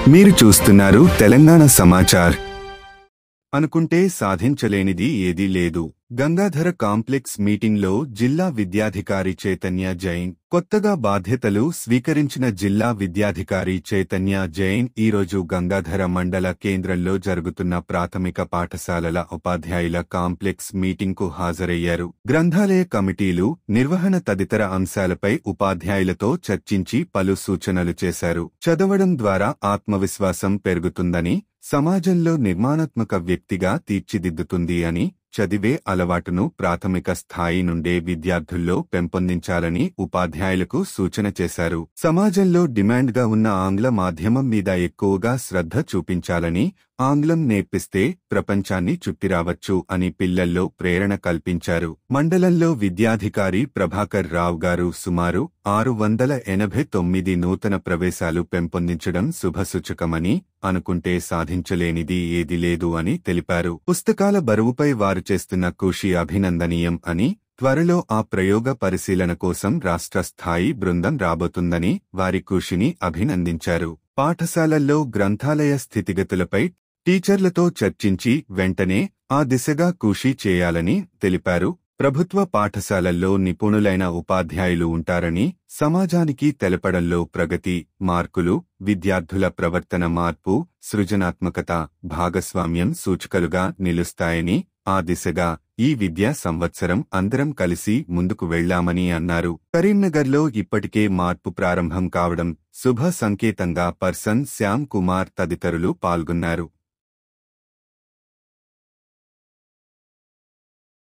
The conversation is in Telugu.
మీరు చూస్తున్నారు తెలంగాణ సమాచార్. అనుకుంటే సాధించలేనిది ఏదీ లేదు. గంగాధర కాంప్లెక్స్ మీటింగ్లో జిల్లా విద్యాధికారి చైతన్య జైన్. కొత్తగా బాధ్యతలు స్వీకరించిన జిల్లా విద్యాధికారి చైతన్య జైన్ ఈరోజు గంగాధర మండల కేంద్రంలో జరుగుతున్న ప్రాథమిక పాఠశాలల ఉపాధ్యాయుల కాంప్లెక్స్ మీటింగ్కు హాజరయ్యారు. గ్రంథాలయ కమిటీలు, నిర్వహణ తదితర అంశాలపై ఉపాధ్యాయులతో చర్చించి పలు సూచనలు చేశారు. చదవడం ద్వారా ఆత్మవిశ్వాసం పెరుగుతుందని, సమాజంలో నిర్మాణాత్మక వ్యక్తిగా తీర్చిదిద్దుతుంది అని, చదివే అలవాటును ప్రాథమిక స్థాయి నుండే విద్యార్థుల్లో పెంపొందించాలని ఉపాధ్యాయులకు సూచన చేశారు. సమాజంలో డిమాండ్గా ఉన్న ఆంగ్ల మాధ్యమం మీద ఎక్కువగా శ్రద్ధ చూపించాలని, ఆంగ్లం నేర్పిస్తే ప్రపంచాన్ని చుట్టిరావచ్చు అని పిల్లల్లో ప్రేరణ కల్పించారు. మండలంలో విద్యాధికారి ప్రభాకర్ రావు గారు సుమారు 689 నూతన ప్రవేశాలు పెంపొందించడం శుభసూచకమని, అనుకుంటే సాధించలేనిది ఏదీ లేదు అని తెలిపారు. పుస్తకాల బరువుపై వారు చేస్తున్న కృషి అభినందనీయం అని, త్వరలో ఆ ప్రయోగ పరిశీలన కోసం రాష్ట్ర స్థాయి బృందం రాబోతుందని వారి కృషిని అభినందించారు. పాఠశాలల్లో గ్రంథాలయ స్థితిగతులపై టీచర్లతో చర్చించి వెంటనే ఆ దిశగా కృషి చేయాలని తెలిపారు. ప్రభుత్వ పాఠశాలల్లో నిపుణులైన ఉపాధ్యాయులు ఉంటారని, సమాజానికి తెలపడంలో ప్రగతి, మార్కులు, విద్యార్థుల ప్రవర్తన మార్పు, సృజనాత్మకత, భాగస్వామ్యం సూచికలుగా నిలుస్తాయని, ఆ దిశగా ఈ విద్యా సంవత్సరం అందరం కలిసి ముందుకు వెళ్లామని అన్నారు. కరీంనగర్లో ఇప్పటికే మార్పు ప్రారంభం కావడం శుభ సంకేతంగా పర్సన్ శ్యామ్ కుమార్ తదితరులు పాల్గొన్నారు.